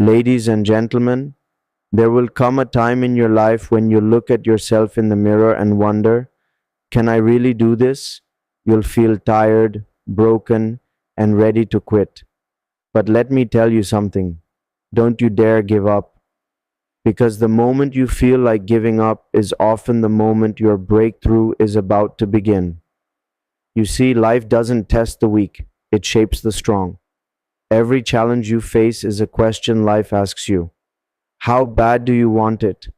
Ladies and gentlemen, there will come a time in your life when you look at yourself in the mirror and wonder, can I really do this? You'll feel tired, broken, and ready to quit. But let me tell you something. Don't you dare give up. Because the moment you feel like giving up is often the moment your breakthrough is about to begin. You see, life doesn't test the weak, it shapes the strong. Every challenge you face is a question life asks you. How bad do you want it?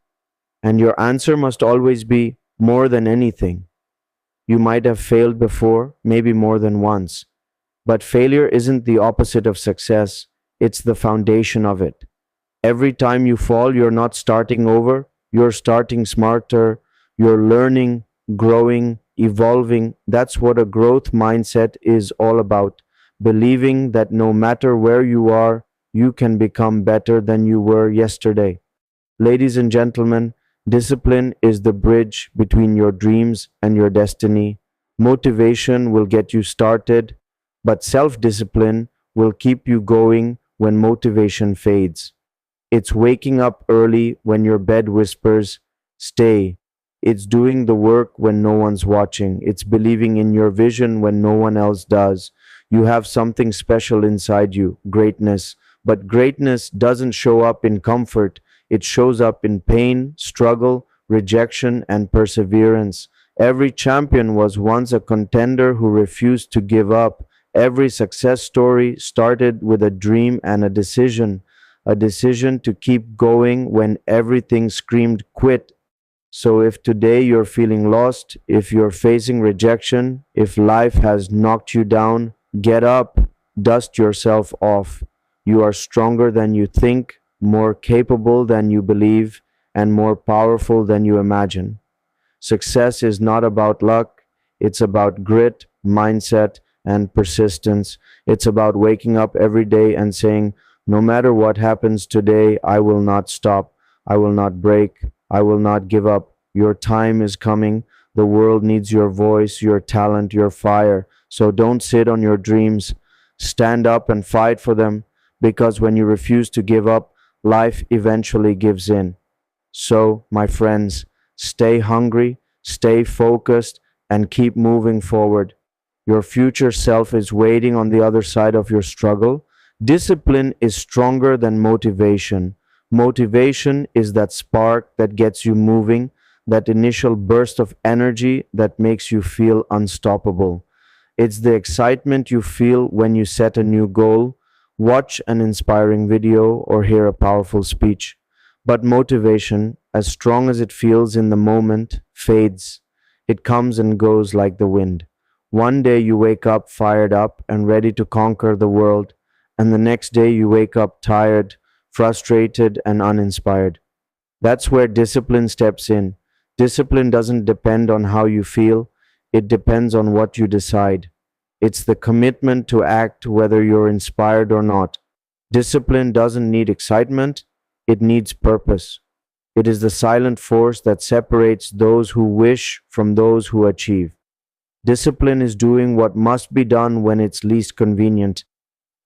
And your answer must always be more than anything. You might have failed before, maybe more than once. But failure isn't the opposite of success, it's the foundation of it. Every time you fall, you're not starting over, you're starting smarter, you're learning, growing, evolving. That's what a growth mindset is all about. Believing that no matter where you are, you can become better than you were yesterday. Ladies and gentlemen, discipline is the bridge between your dreams and your destiny. Motivation will get you started, but self-discipline will keep you going when motivation fades. It's waking up early when your bed whispers, stay. It's doing the work when no one's watching. It's believing in your vision when no one else does. You have something special inside you, greatness. But greatness doesn't show up in comfort. It shows up in pain, struggle, rejection, and perseverance. Every champion was once a contender who refused to give up. Every success story started with a dream and a decision to keep going when everything screamed quit. So if today you're feeling lost, if you're facing rejection, if life has knocked you down, get up, dust yourself off. You are stronger than you think, more capable than you believe, and more powerful than you imagine. Success is not about luck, it's about grit, mindset, and persistence. It's about waking up every day and saying, no matter what happens today, I will not stop, I will not break, I will not give up. Your time is coming. The world needs your voice, your talent, your fire. So don't sit on your dreams. Stand up and fight for them, because when you refuse to give up, life eventually gives in. So, my friends, stay hungry, stay focused, and keep moving forward. Your future self is waiting on the other side of your struggle. Discipline is stronger than motivation. Motivation is that spark that gets you moving, that initial burst of energy that makes you feel unstoppable. It's the excitement you feel when you set a new goal, watch an inspiring video, or hear a powerful speech. But motivation, as strong as it feels in the moment, fades. It comes and goes like the wind. One day you wake up fired up and ready to conquer the world, and the next day you wake up tired, frustrated, and uninspired. That's where discipline steps in. Discipline doesn't depend on how you feel, it depends on what you decide. It's the commitment to act whether you're inspired or not. Discipline doesn't need excitement, it needs purpose. It is the silent force that separates those who wish from those who achieve. Discipline is doing what must be done when it's least convenient.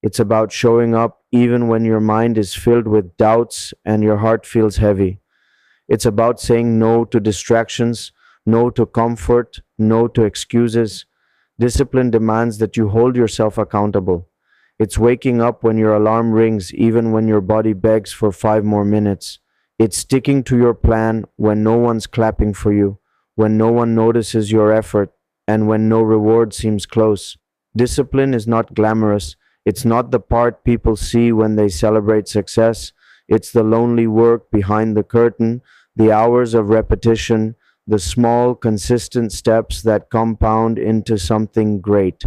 It's about showing up even when your mind is filled with doubts and your heart feels heavy. It's about saying no to distractions, no to comfort, no to excuses. Discipline demands that you hold yourself accountable. It's waking up when your alarm rings, even when your body begs for 5 more minutes. It's sticking to your plan when no one's clapping for you, when no one notices your effort, and when no reward seems close. Discipline is not glamorous. It's not the part people see when they celebrate success. It's the lonely work behind the curtain, the hours of repetition, the small, consistent steps that compound into something great.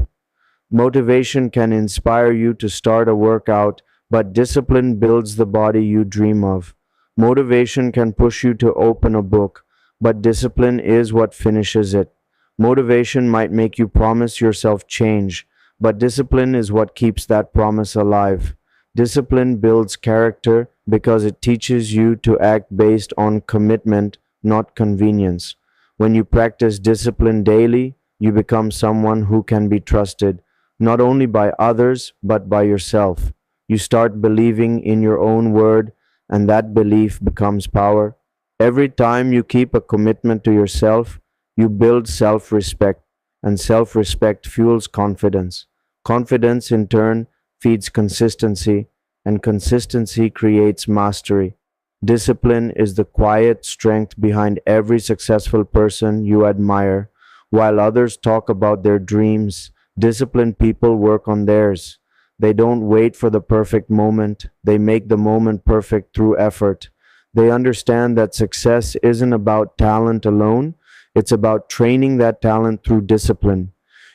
Motivation can inspire you to start a workout, but discipline builds the body you dream of. Motivation can push you to open a book, but discipline is what finishes it. Motivation might make you promise yourself change, but discipline is what keeps that promise alive. Discipline builds character because it teaches you to act based on commitment, not convenience. When you practice discipline daily, you become someone who can be trusted, not only by others, but by yourself. You start believing in your own word, and that belief becomes power. Every time you keep a commitment to yourself, you build self-respect, and self-respect fuels confidence. Confidence, in turn, feeds consistency, and consistency creates mastery. Discipline is the quiet strength behind every successful person you admire. While others talk about their dreams, disciplined people work on theirs. They don't wait for the perfect moment, they make the moment perfect through effort. They understand that success isn't about talent alone, it's about training that talent through discipline.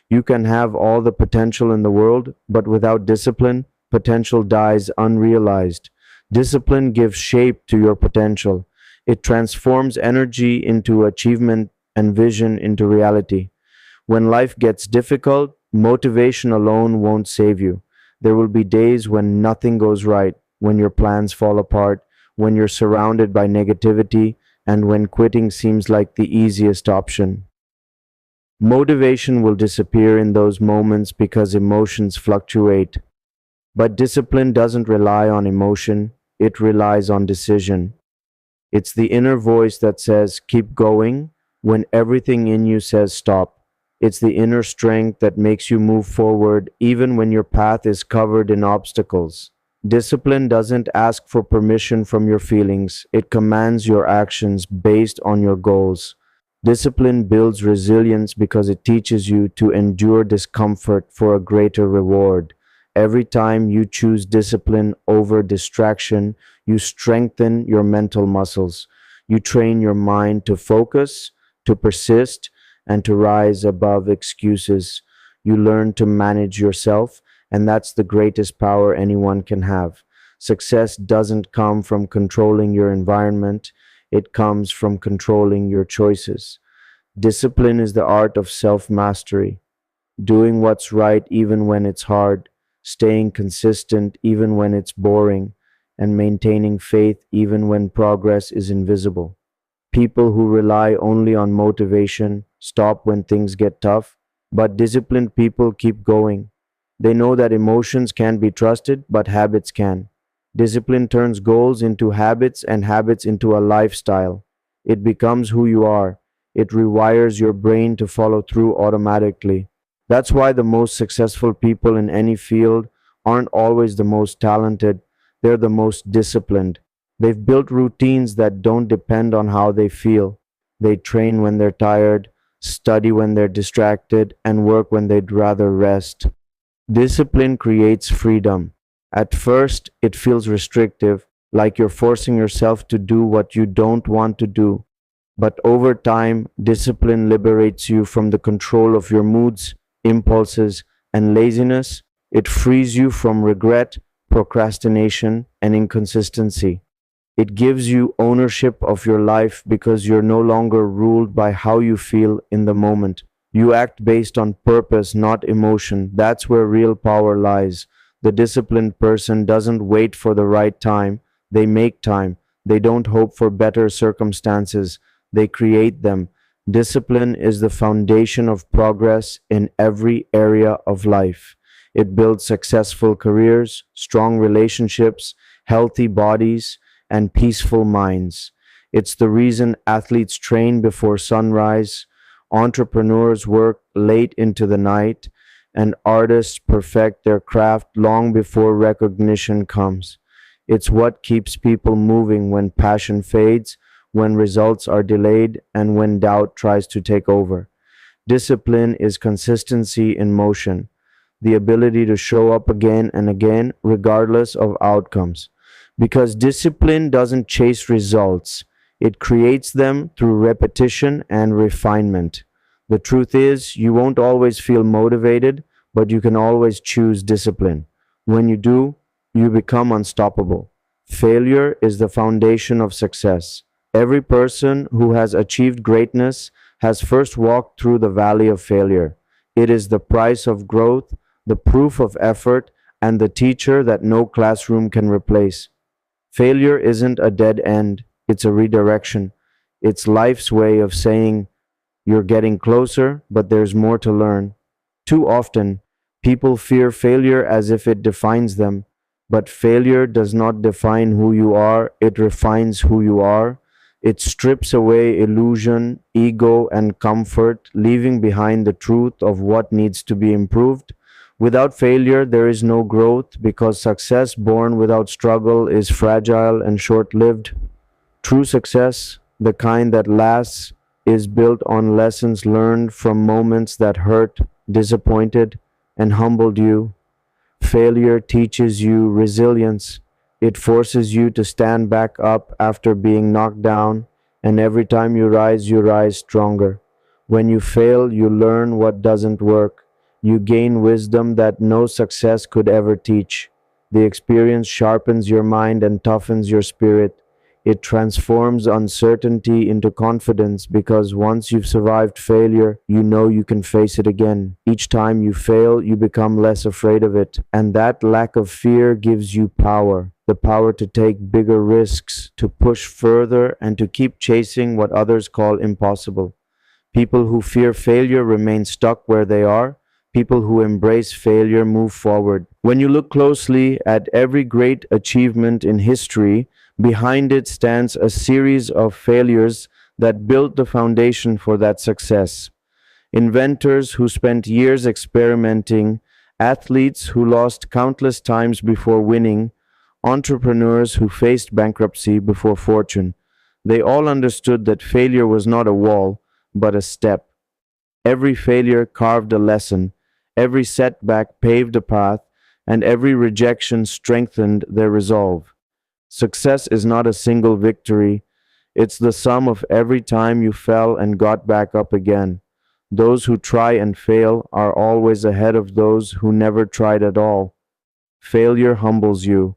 You can have all the potential in the world, but without discipline, potential dies unrealized. Discipline gives shape to your potential. It transforms energy into achievement and vision into reality. When life gets difficult, motivation alone won't save you. There will be days when nothing goes right, when your plans fall apart, when you're surrounded by negativity, and when quitting seems like the easiest option. Motivation will disappear in those moments because emotions fluctuate. But discipline doesn't rely on emotion, it relies on decision. It's the inner voice that says, keep going, when everything in you says stop. It's the inner strength that makes you move forward even when your path is covered in obstacles. Discipline doesn't ask for permission from your feelings, it commands your actions based on your goals. Discipline builds resilience because it teaches you to endure discomfort for a greater reward. Every time you choose discipline over distraction, you strengthen your mental muscles. You train your mind to focus, to persist, and to rise above excuses. You learn to manage yourself, and that's the greatest power anyone can have. Success doesn't come from controlling your environment, it comes from controlling your choices. Discipline is the art of self-mastery, doing what's right even when it's hard, staying consistent even when it's boring, and maintaining faith even when progress is invisible. People who rely only on motivation stop when things get tough, but disciplined people keep going. They know that emotions can't be trusted, but habits can. Discipline turns goals into habits and habits into a lifestyle. It becomes who you are. It rewires your brain to follow through automatically. That's why the most successful people in any field aren't always the most talented, they're the most disciplined. They've built routines that don't depend on how they feel. They train when they're tired, study when they're distracted, and work when they'd rather rest. Discipline creates freedom. At first, it feels restrictive, like you're forcing yourself to do what you don't want to do. But over time, discipline liberates you from the control of your moods, impulses, and laziness. It frees you from regret, procrastination, and inconsistency. It gives you ownership of your life because you're no longer ruled by how you feel in the moment. You act based on purpose, not emotion. That's where real power lies. The disciplined person doesn't wait for the right time. They make time. They don't hope for better circumstances. They create them. Discipline is the foundation of progress in every area of life. It builds successful careers, strong relationships, healthy bodies, and peaceful minds. It's the reason athletes train before sunrise, entrepreneurs work late into the night, and artists perfect their craft long before recognition comes. It's what keeps people moving when passion fades, when results are delayed, and when doubt tries to take over. Discipline is consistency in motion, the ability to show up again and again regardless of outcomes. Because discipline doesn't chase results, it creates them through repetition and refinement. The truth is, you won't always feel motivated, but you can always choose discipline. When you do, you become unstoppable. Failure is the foundation of success. Every person who has achieved greatness has first walked through the valley of failure. It is the price of growth, the proof of effort, and the teacher that no classroom can replace. Failure isn't a dead end, it's a redirection. It's life's way of saying, you're getting closer, but there's more to learn. Too often, people fear failure as if it defines them, But failure does not define who you are, it refines who you are. It strips away illusion, ego, and comfort, leaving behind the truth of what needs to be improved. Without failure, there is no growth because success born without struggle is fragile and short lived. True success, the kind that lasts, is built on lessons learned from moments that hurt, disappointed, and humbled you. Failure teaches you resilience. It forces you to stand back up after being knocked down, and every time you rise stronger. When you fail, you learn what doesn't work. You gain wisdom that no success could ever teach. The experience sharpens your mind and toughens your spirit. It transforms uncertainty into confidence because once you've survived failure, you know you can face it again. Each time you fail, you become less afraid of it. And that lack of fear gives you power. The power to take bigger risks, to push further, and to keep chasing what others call impossible. People who fear failure remain stuck where they are. People who embrace failure move forward. When you look closely at every great achievement in history, behind it stands a series of failures that built the foundation for that success. Inventors who spent years experimenting, athletes who lost countless times before winning, entrepreneurs who faced bankruptcy before fortune. They all understood that failure was not a wall, but a step. Every failure carved a lesson, every setback paved a path, and every rejection strengthened their resolve. Success is not a single victory. It's the sum of every time you fell and got back up again. Those who try and fail are always ahead of those who never tried at all. Failure humbles you.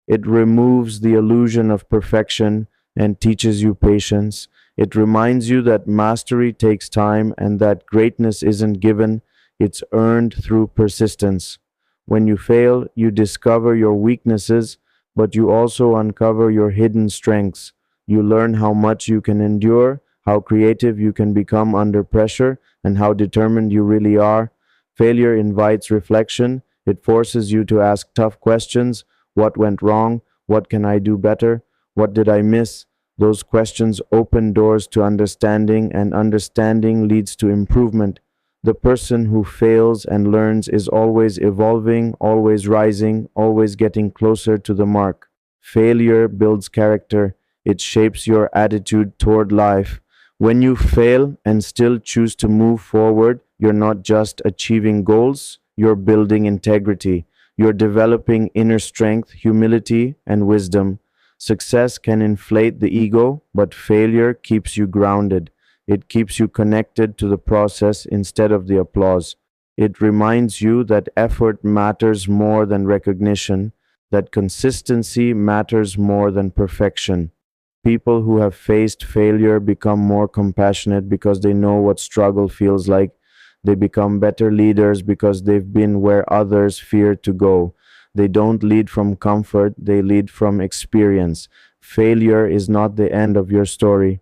It removes the illusion of perfection and teaches you patience. It reminds you that mastery takes time and that greatness isn't given, it's earned through persistence. When you fail, you discover your weaknesses, but you also uncover your hidden strengths. You learn how much you can endure, how creative you can become under pressure, and how determined you really are. Failure invites reflection. It forces you to ask tough questions. What went wrong? What can I do better? What did I miss? Those questions open doors to understanding, and understanding leads to improvement. The person who fails and learns is always evolving, always rising, always getting closer to the mark. Failure builds character. It shapes your attitude toward life. When you fail and still choose to move forward, you're not just achieving goals, you're building integrity. You're developing inner strength, humility, and wisdom. Success can inflate the ego, but failure keeps you grounded. It keeps you connected to the process instead of the applause. It reminds you that effort matters more than recognition, that consistency matters more than perfection. People who have faced failure become more compassionate because they know what struggle feels like. They become better leaders because they've been where others fear to go. They don't lead from comfort, they lead from experience. Failure is not the end of your story.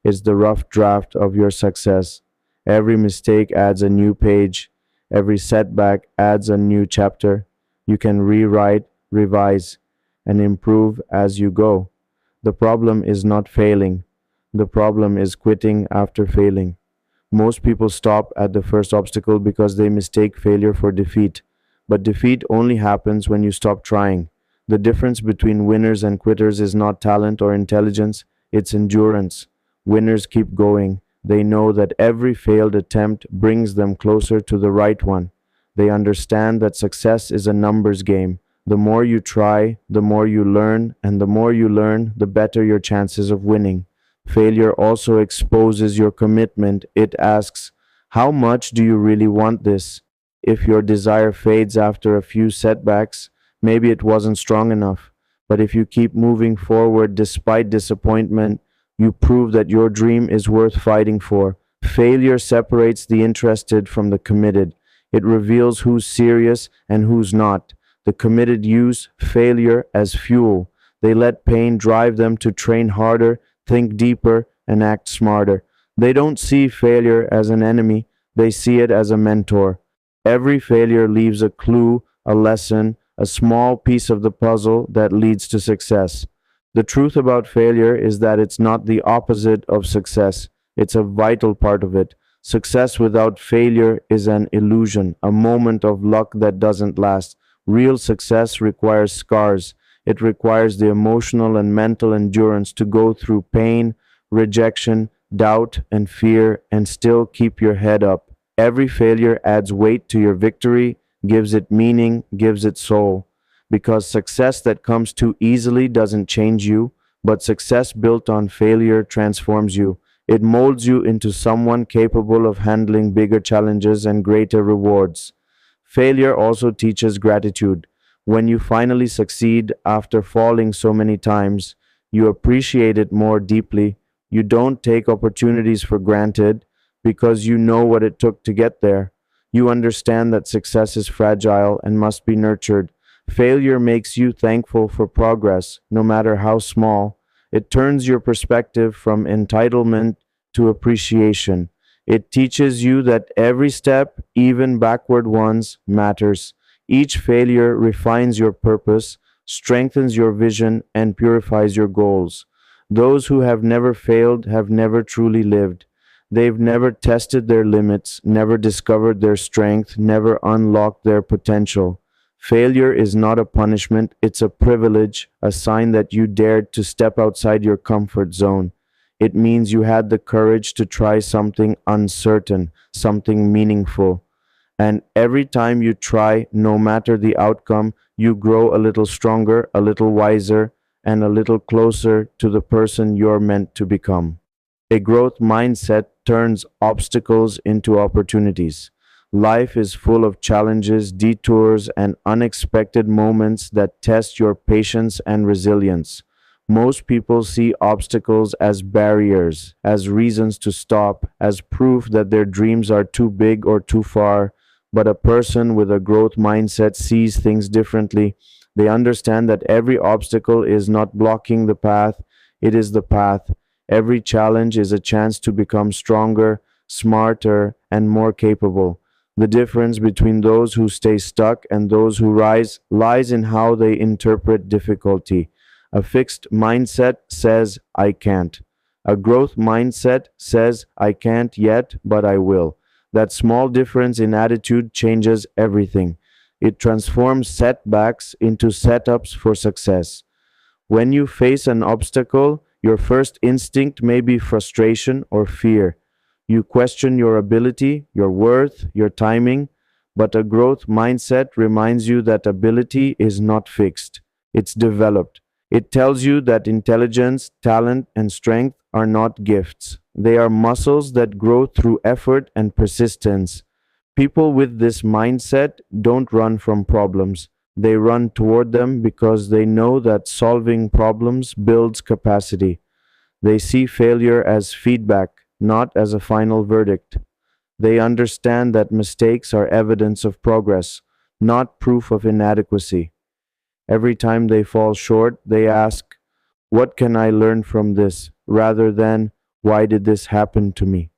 It's the rough draft of your success. Every mistake adds a new page. Every setback adds a new chapter. You can rewrite, revise, and improve as you go. The problem is not failing. The problem is quitting after failing. Most people stop at the first obstacle because they mistake failure for defeat. But defeat only happens when you stop trying. The difference between winners and quitters is not talent or intelligence, it's endurance. Winners keep going. They know that every failed attempt brings them closer to the right one. They understand that success is a numbers game. The more you try, the more you learn, and the more you learn, the better your chances of winning. Failure also exposes your commitment. It asks, how much do you really want this? If your desire fades after a few setbacks, maybe it wasn't strong enough. But if you keep moving forward despite disappointment, you prove that your dream is worth fighting for. Failure separates the interested from the committed. It reveals who's serious and who's not. The committed use failure as fuel. They let pain drive them to train harder, think deeper, and act smarter. They don't see failure as an enemy, they see it as a mentor. Every failure leaves a clue, a lesson, a small piece of the puzzle that leads to success. The truth about failure is that it's not the opposite of success, it's a vital part of it. Success without failure is an illusion, a moment of luck that doesn't last. Real success requires scars. It requires the emotional and mental endurance to go through pain, rejection, doubt, and fear and still keep your head up. Every failure adds weight to your victory, gives it meaning, gives it soul. Because success that comes too easily doesn't change you, but success built on failure transforms you. It molds you into someone capable of handling bigger challenges and greater rewards. Failure also teaches gratitude. When you finally succeed after falling so many times, you appreciate it more deeply. You don't take opportunities for granted because you know what it took to get there. You understand that success is fragile and must be nurtured. Failure makes you thankful for progress, no matter how small. It turns your perspective from entitlement to appreciation. It teaches you that every step, even backward ones, matters. Each failure refines your purpose, strengthens your vision, and purifies your goals. Those who have never failed have never truly lived. They've never tested their limits, never discovered their strength, never unlocked their potential. Failure is not a punishment, it's a privilege, a sign that you dared to step outside your comfort zone. It means you had the courage to try something uncertain, something meaningful. And every time you try, no matter the outcome, you grow a little stronger, a little wiser, and a little closer to the person you're meant to become. A growth mindset turns obstacles into opportunities. Life is full of challenges, detours, and unexpected moments that test your patience and resilience. Most people see obstacles as barriers, as reasons to stop, as proof that their dreams are too big or too far. But a person with a growth mindset sees things differently. They understand that every obstacle is not blocking the path, it is the path. Every challenge is a chance to become stronger, smarter, and more capable. The difference between those who stay stuck and those who rise lies in how they interpret difficulty. A fixed mindset says, I can't. A growth mindset says, I can't yet, but I will. That small difference in attitude changes everything. It transforms setbacks into setups for success. When you face an obstacle, your first instinct may be frustration or fear. You question your ability, your worth, your timing, but a growth mindset reminds you that ability is not fixed. It's developed. It tells you that intelligence, talent, and strength are not gifts. They are muscles that grow through effort and persistence. People with this mindset don't run from problems. They run toward them because they know that solving problems builds capacity. They see failure as feedback, not as a final verdict. They understand that mistakes are evidence of progress, not proof of inadequacy. Every time they fall short, they ask, what can I learn from this? Rather than, why did this happen to me?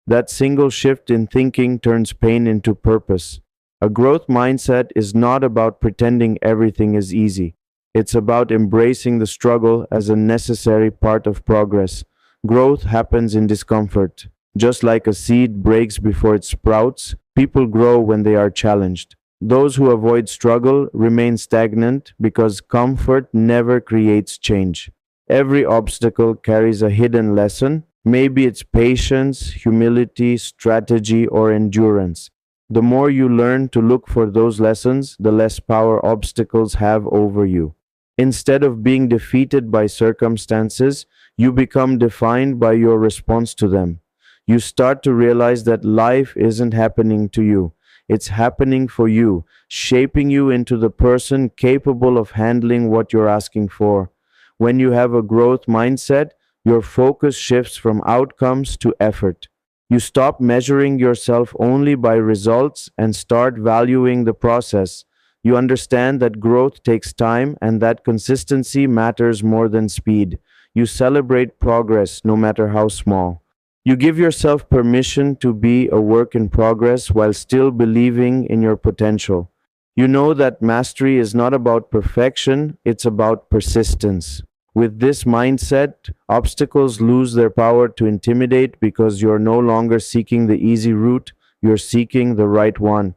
That single shift in thinking turns pain into purpose. A growth mindset is not about pretending everything is easy. It's about embracing the struggle as a necessary part of progress. Growth happens in discomfort. Just like a seed breaks before it sprouts, people grow when they are challenged. Those who avoid struggle remain stagnant because comfort never creates change. Every obstacle carries a hidden lesson. Maybe it's patience, humility, strategy, or endurance. The more you learn to look for those lessons, the less power obstacles have over you. Instead of being defeated by circumstances, you become defined by your response to them. You start to realize that life isn't happening to you. It's happening for you, shaping you into the person capable of handling what you're asking for. When you have a growth mindset, your focus shifts from outcomes to effort. You stop measuring yourself only by results and start valuing the process. You understand that growth takes time and that consistency matters more than speed. You celebrate progress no matter how small. You give yourself permission to be a work in progress while still believing in your potential. You know that mastery is not about perfection, it's about persistence. With this mindset, obstacles lose their power to intimidate because you're no longer seeking the easy route, you're seeking the right one.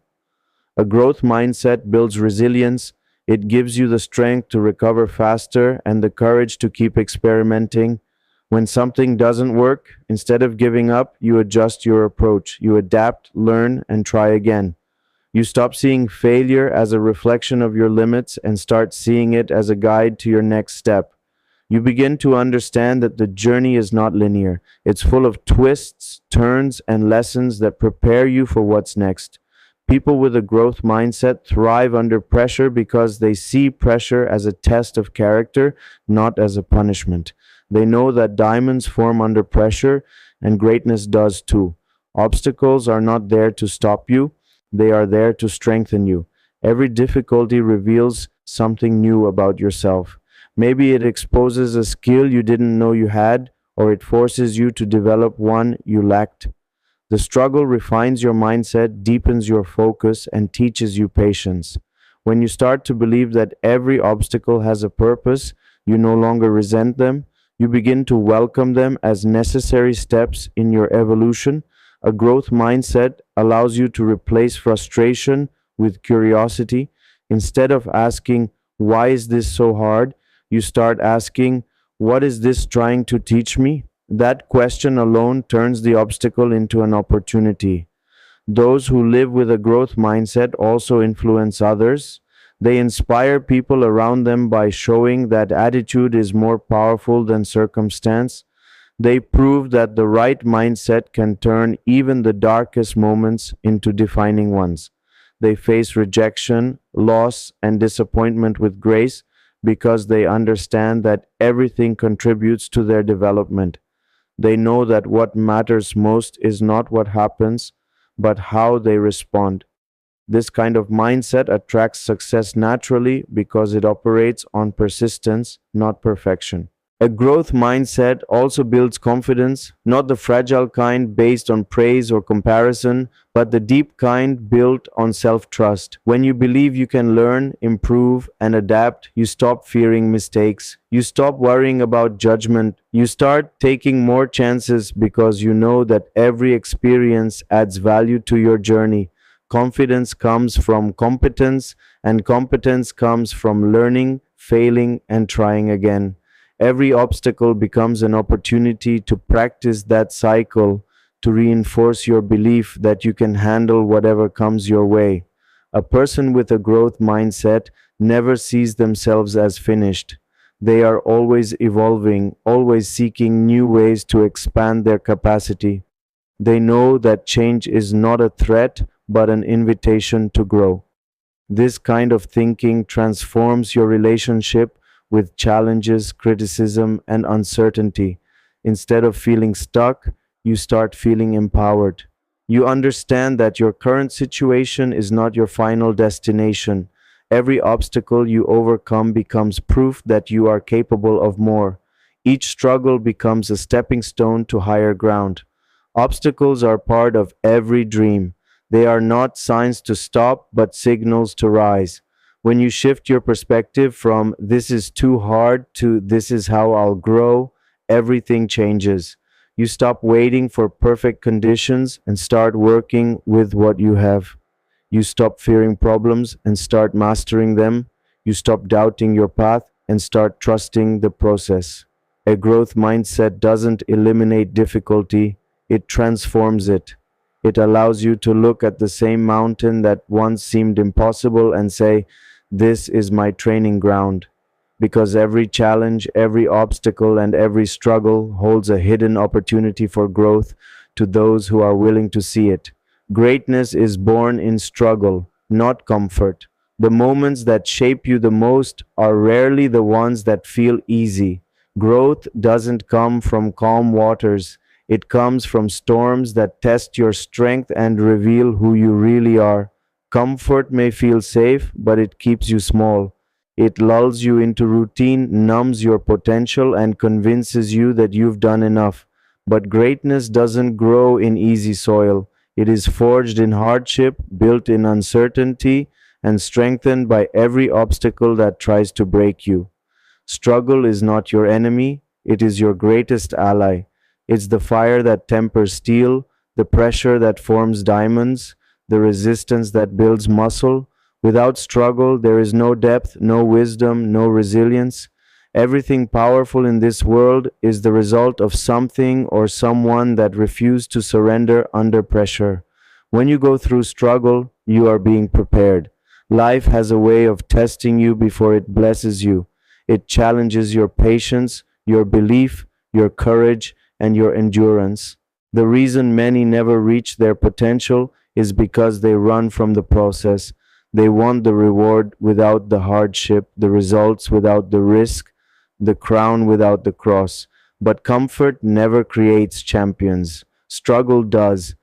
A growth mindset builds resilience. It gives you the strength to recover faster and the courage to keep experimenting. When something doesn't work, instead of giving up, you adjust your approach. You adapt, learn, and try again. You stop seeing failure as a reflection of your limits and start seeing it as a guide to your next step. You begin to understand that the journey is not linear. It's full of twists, turns, and lessons that prepare you for what's next. People with a growth mindset thrive under pressure because they see pressure as a test of character, not as a punishment. They know that diamonds form under pressure, and greatness does too. Obstacles are not there to stop you, they are there to strengthen you. Every difficulty reveals something new about yourself. Maybe it exposes a skill you didn't know you had, or it forces you to develop one you lacked. The struggle refines your mindset, deepens your focus, and teaches you patience. When you start to believe that every obstacle has a purpose, you no longer resent them. You begin to welcome them as necessary steps in your evolution. A growth mindset allows you to replace frustration with curiosity. Instead of asking, "Why is this so hard?" you start asking, "What is this trying to teach me?" That question alone turns the obstacle into an opportunity. Those who live with a growth mindset also influence others. They inspire people around them by showing that attitude is more powerful than circumstance. They prove that the right mindset can turn even the darkest moments into defining ones. They face rejection, loss, and disappointment with grace because they understand that everything contributes to their development. They know that what matters most is not what happens, but how they respond. This kind of mindset attracts success naturally because it operates on persistence, not perfection. A growth mindset also builds confidence, not the fragile kind based on praise or comparison, but the deep kind built on self-trust. When you believe you can learn, improve, and adapt, you stop fearing mistakes. You stop worrying about judgment. You start taking more chances because you know that every experience adds value to your journey. Confidence comes from competence, and competence comes from learning, failing, and trying again. Every obstacle becomes an opportunity to practice that cycle, to reinforce your belief that you can handle whatever comes your way. A person with a growth mindset never sees themselves as finished. They are always evolving, always seeking new ways to expand their capacity. They know that change is not a threat, but an invitation to grow. This kind of thinking transforms your relationship with challenges, criticism, and uncertainty. Instead of feeling stuck, you start feeling empowered. You understand that your current situation is not your final destination. Every obstacle you overcome becomes proof that you are capable of more. Each struggle becomes a stepping stone to higher ground. Obstacles are part of every dream. They are not signs to stop, but signals to rise. When you shift your perspective from "this is too hard" to "this is how I'll grow," everything changes. You stop waiting for perfect conditions and start working with what you have. You stop fearing problems and start mastering them. You stop doubting your path and start trusting the process. A growth mindset doesn't eliminate difficulty, it transforms it. It allows you to look at the same mountain that once seemed impossible and say, "This is my training ground." Because every challenge, every obstacle, and every struggle holds a hidden opportunity for growth to those who are willing to see it. Greatness is born in struggle, not comfort. The moments that shape you the most are rarely the ones that feel easy. Growth doesn't come from calm waters. It comes from storms that test your strength and reveal who you really are. Comfort may feel safe, but it keeps you small. It lulls you into routine, numbs your potential, and convinces you that you've done enough. But greatness doesn't grow in easy soil. It is forged in hardship, built in uncertainty, and strengthened by every obstacle that tries to break you. Struggle is not your enemy, it is your greatest ally. It's the fire that tempers steel, the pressure that forms diamonds, the resistance that builds muscle. Without struggle, there is no depth, no wisdom, no resilience. Everything powerful in this world is the result of something or someone that refused to surrender under pressure. When you go through struggle, you are being prepared. Life has a way of testing you before it blesses you. It challenges your patience, your belief, your courage, and your endurance. The reason many never reach their potential is because they run from the process. They want the reward without the hardship, the results without the risk, the crown without the cross. But comfort never creates champions. Struggle does.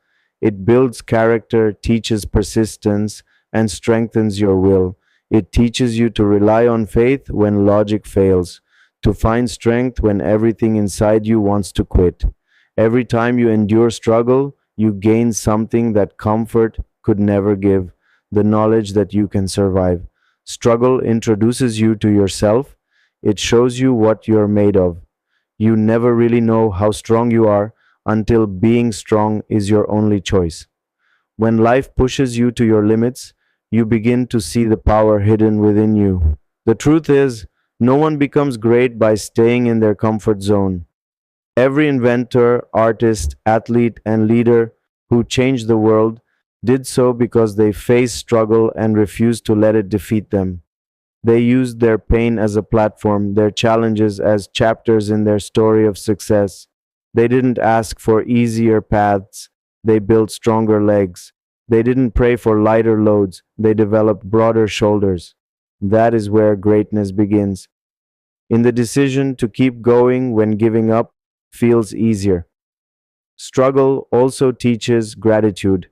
It builds character, teaches persistence, and strengthens your will. It teaches you to rely on faith when logic fails, to find strength when everything inside you wants to quit. Every time you endure struggle, you gain something that comfort could never give, the knowledge that you can survive. Struggle introduces you to yourself. It shows you what you're made of. You never really know how strong you are until being strong is your only choice. When life pushes you to your limits, you begin to see the power hidden within you. The truth is, no one becomes great by staying in their comfort zone. Every inventor, artist, athlete, and leader who changed the world did so because they faced struggle and refused to let it defeat them. They used their pain as a platform, their challenges as chapters in their story of success. They didn't ask for easier paths, they built stronger legs. They didn't pray for lighter loads, they developed broader shoulders. That is where greatness begins. In the decision to keep going when giving up feels easier. Struggle also teaches gratitude.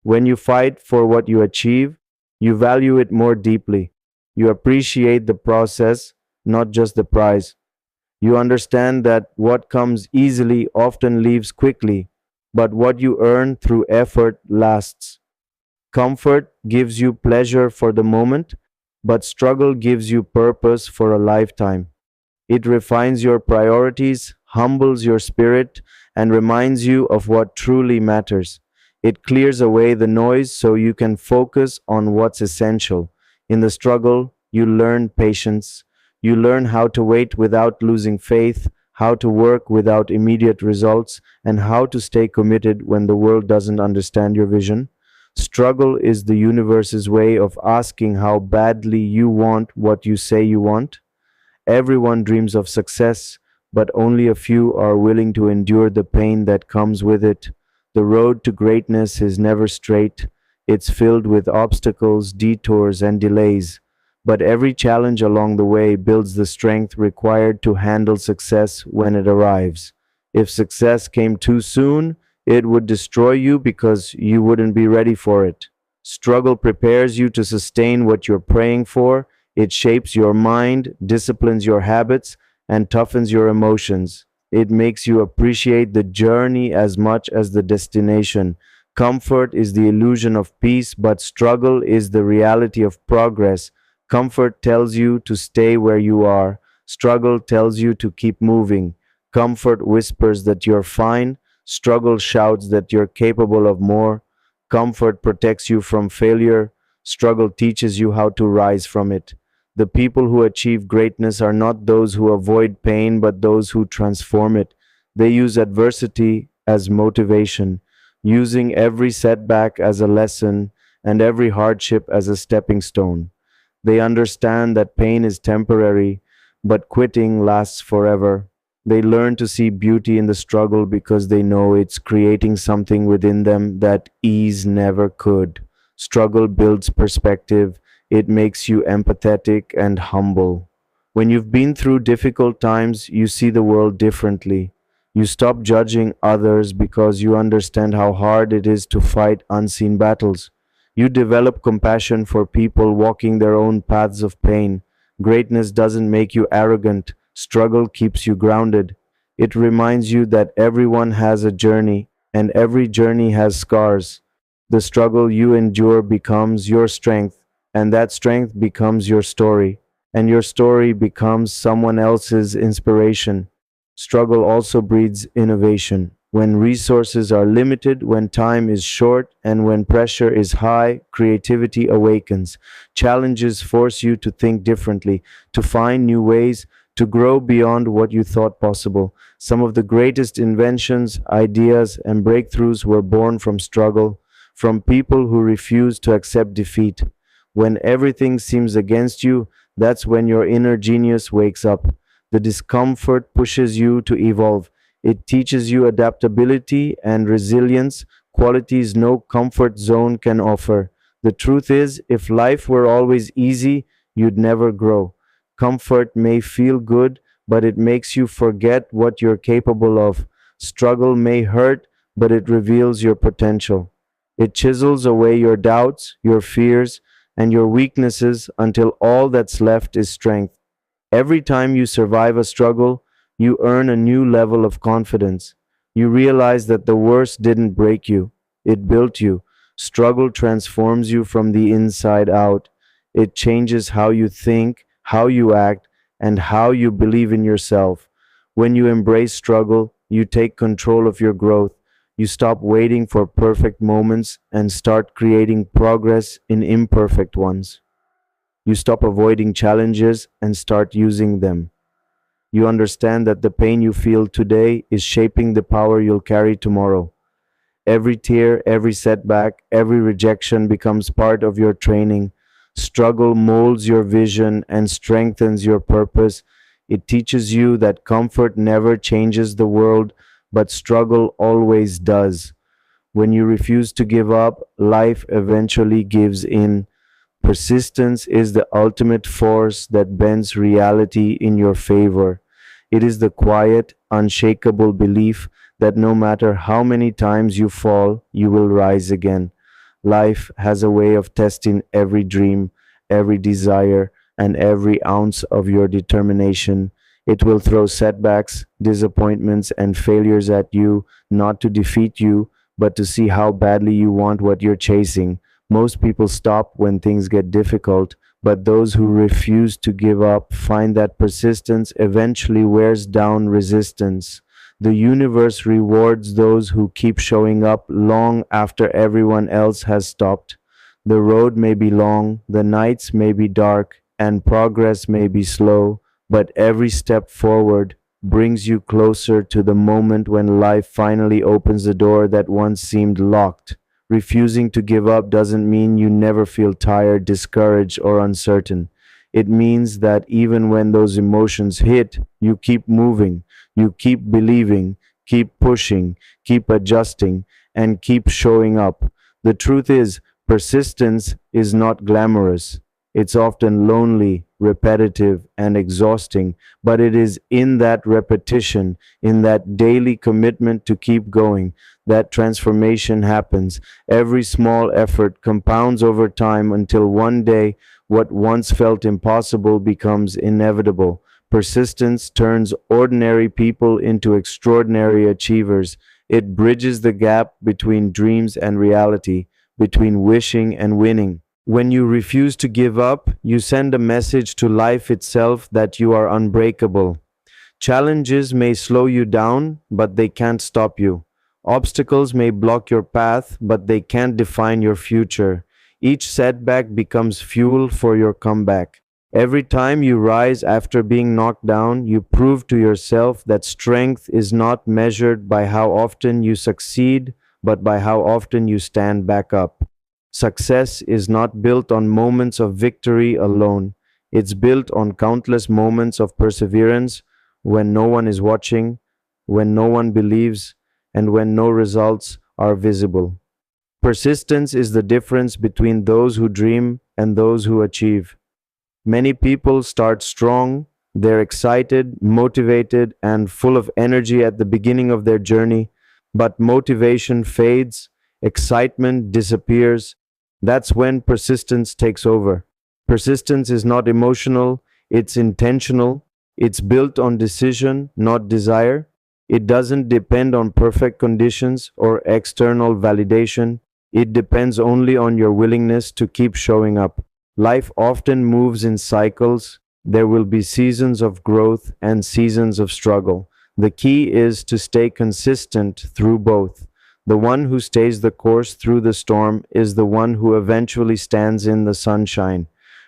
When you fight for what you achieve, you value it more deeply. You appreciate the process, not just the prize. You understand that what comes easily often leaves quickly, but what you earn through effort lasts. Comfort gives you pleasure for the moment, but struggle gives you purpose for a lifetime. It refines your priorities, humbles your spirit, and reminds you of what truly matters. It clears away the noise so you can focus on what's essential. In the struggle, you learn patience. You learn how to wait without losing faith, how to work without immediate results, and how to stay committed when the world doesn't understand your vision. Struggle is the universe's way of asking how badly you want what you say you want. Everyone dreams of success, but only a few are willing to endure the pain that comes with it. The road to greatness is never straight. It's filled with obstacles, detours, and delays. But every challenge along the way builds the strength required to handle success when it arrives. If success came too soon, it would destroy you because you wouldn't be ready for it. Struggle prepares you to sustain what you're praying for. It shapes your mind, disciplines your habits, and toughens your emotions. It makes you appreciate the journey as much as the destination. Comfort is the illusion of peace, but struggle is the reality of progress. Comfort tells you to stay where you are. Struggle tells you to keep moving. Comfort whispers that you're fine. Struggle shouts that you're capable of more. Comfort protects you from failure. Struggle teaches you how to rise from it. The people who achieve greatness are not those who avoid pain, but those who transform it. They use adversity as motivation, using every setback as a lesson and every hardship as a stepping stone. They understand that pain is temporary, but quitting lasts forever. They learn to see beauty in the struggle because they know it's creating something within them that ease never could. Struggle builds perspective. It makes you empathetic and humble. When you've been through difficult times, you see the world differently. You stop judging others because you understand how hard it is to fight unseen battles. You develop compassion for people walking their own paths of pain. Greatness doesn't make you arrogant. Struggle keeps you grounded. It reminds you that everyone has a journey, and every journey has scars. The struggle you endure becomes your strength. and that strength becomes your story, and your story becomes someone else's inspiration. Struggle also breeds innovation. When resources are limited, when time is short, and when pressure is high, creativity awakens. Challenges force you to think differently, to find new ways, to grow beyond what you thought possible. Some of the greatest inventions, ideas, and breakthroughs were born from struggle, from people who refuse to accept defeat. When everything seems against you, that's when your inner genius wakes up. The discomfort pushes you to evolve. It teaches you adaptability and resilience, qualities no comfort zone can offer. The truth is, if life were always easy, you'd never grow. Comfort may feel good, but it makes you forget what you're capable of. Struggle may hurt, but it reveals your potential. It chisels away your doubts, your fears, and your weaknesses until all that's left is strength. Every time you survive a struggle, you earn a new level of confidence. You realize that the worst didn't break you, it built you. Struggle transforms you from the inside out. It changes how you think, how you act, and how you believe in yourself. When you embrace struggle, you take control of your growth. You stop waiting for perfect moments and start creating progress in imperfect ones. You stop avoiding challenges and start using them. You understand that the pain you feel today is shaping the power you'll carry tomorrow. Every tear, every setback, every rejection becomes part of your training. Struggle molds your vision and strengthens your purpose. It teaches you that comfort never changes the world, but struggle always does. When you refuse to give up, life eventually gives in. Persistence is the ultimate force that bends reality in your favor. It is the quiet, unshakable belief that no matter how many times you fall, you will rise again. Life has a way of testing every dream, every desire, and every ounce of your determination. It will throw setbacks, disappointments, and failures at you, not to defeat you, but to see how badly you want what you're chasing. Most people stop when things get difficult, but those who refuse to give up find that persistence eventually wears down resistance. The universe rewards those who keep showing up long after everyone else has stopped. The road may be long, the nights may be dark, and progress may be slow, but every step forward brings you closer to the moment when life finally opens the door that once seemed locked. Refusing to give up doesn't mean you never feel tired, discouraged, or uncertain. It means that even when those emotions hit, you keep moving, you keep believing, keep pushing, keep adjusting, and keep showing up. The truth is, persistence is not glamorous. It's often lonely, repetitive, and exhausting, but it is in that repetition, in that daily commitment to keep going, that transformation happens. Every small effort compounds over time until one day what once felt impossible becomes inevitable. Persistence turns ordinary people into extraordinary achievers. It bridges the gap between dreams and reality, between wishing and winning. When you refuse to give up, you send a message to life itself that you are unbreakable. Challenges may slow you down, but they can't stop you. Obstacles may block your path, but they can't define your future. Each setback becomes fuel for your comeback. Every time you rise after being knocked down, you prove to yourself that strength is not measured by how often you succeed, but by how often you stand back up. Success is not built on moments of victory alone. It's built on countless moments of perseverance when no one is watching, when no one believes, and when no results are visible. Persistence is the difference between those who dream and those who achieve. Many people start strong, they're excited, motivated, and full of energy at the beginning of their journey, but motivation fades, excitement disappears. That's when persistence takes over. Persistence is not emotional, it's intentional. It's built on decision, not desire. It doesn't depend on perfect conditions or external validation. It depends only on your willingness to keep showing up. Life often moves in cycles. There will be seasons of growth and seasons of struggle. The key is to stay consistent through both. The one who stays the course through the storm is the one who eventually stands in the sunshine.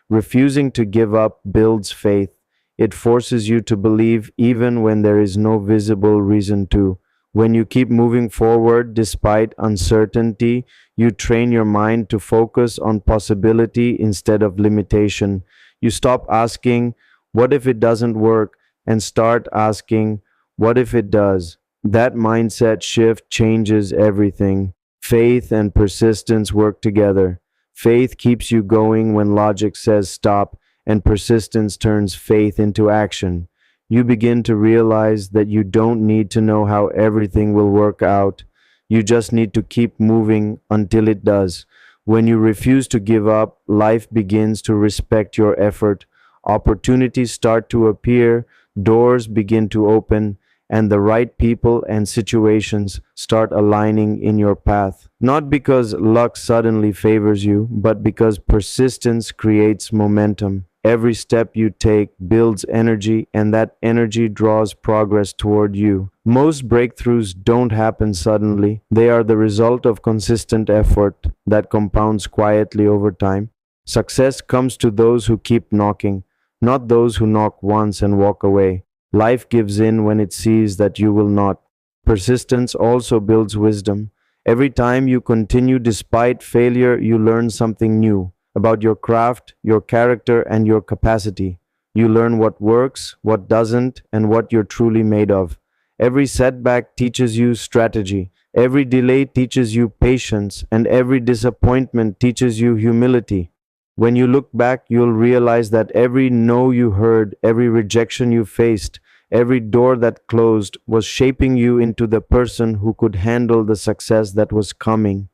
Refusing to give up builds faith. It forces you to believe even when there is no visible reason to. When you keep moving forward despite uncertainty, you train your mind to focus on possibility instead of limitation. You stop asking, "What if it doesn't work?" and start asking, "What if it does?" That mindset shift changes everything. Faith and persistence work together. Faith keeps you going when logic says stop, and persistence turns faith into action. You begin to realize that you don't need to know how everything will work out. You just need to keep moving until it does. When you refuse to give up, life begins to respect your effort. Opportunities start to appear, doors begin to open, and the right people and situations start aligning in your path. Not because luck suddenly favors you, but because persistence creates momentum. Every step you take builds energy, and that energy draws progress toward you. Most breakthroughs don't happen suddenly. They are the result of consistent effort that compounds quietly over time. Success comes to those who keep knocking, not those who knock once and walk away. Life gives in when it sees that you will not. Persistence also builds wisdom. Every time you continue despite failure, you learn something new about your craft, your character, and your capacity. You learn what works, what doesn't, and what you're truly made of. Every setback teaches you strategy. Every delay teaches you patience, and every disappointment teaches you humility. When you look back, you'll realize that every no you heard, every rejection you faced, every door that closed was shaping you into the person who could handle the success that was coming.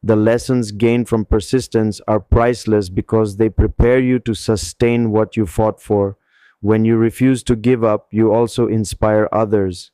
The lessons gained from persistence are priceless because they prepare you to sustain what you fought for. When you refuse to give up, you also inspire others.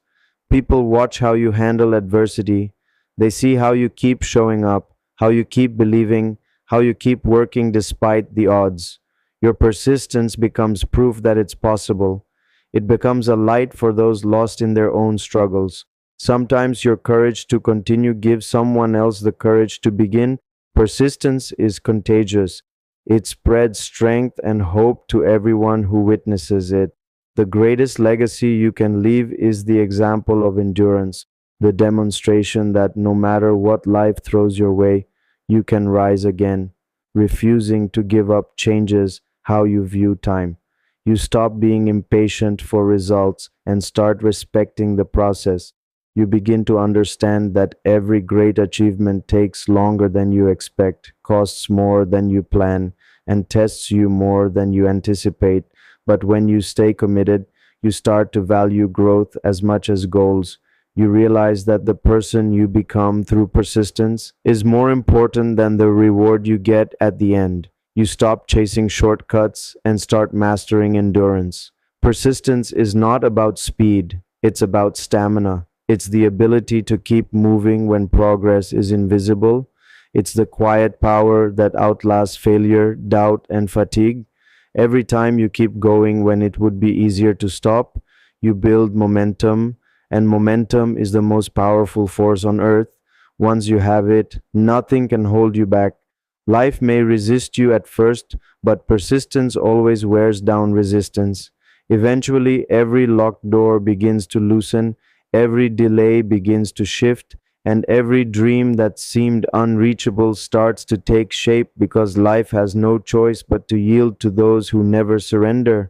People watch how you handle adversity. They see how you keep showing up, how you keep believing, how you keep working despite the odds. Your persistence becomes proof that it's possible. It becomes a light for those lost in their own struggles. Sometimes your courage to continue gives someone else the courage to begin. Persistence is contagious. It spreads strength and hope to everyone who witnesses it. The greatest legacy you can leave is the example of endurance, the demonstration that no matter what life throws your way, you can rise again. Refusing to give up changes how you view time. You stop being impatient for results and start respecting the process. You begin to understand that every great achievement takes longer than you expect, costs more than you plan, and tests you more than you anticipate. But when you stay committed, you start to value growth as much as goals. You realize that the person you become through persistence is more important than the reward you get at the end. You stop chasing shortcuts and start mastering endurance. Persistence is not about speed, it's about stamina. It's the ability to keep moving when progress is invisible. It's the quiet power that outlasts failure, doubt, and fatigue. Every time you keep going when it would be easier to stop, you build momentum, and momentum is the most powerful force on earth. Once you have it, nothing can hold you back. Life may resist you at first, but persistence always wears down resistance. Eventually, every locked door begins to loosen, every delay begins to shift, and every dream that seemed unreachable starts to take shape because life has no choice but to yield to those who never surrender.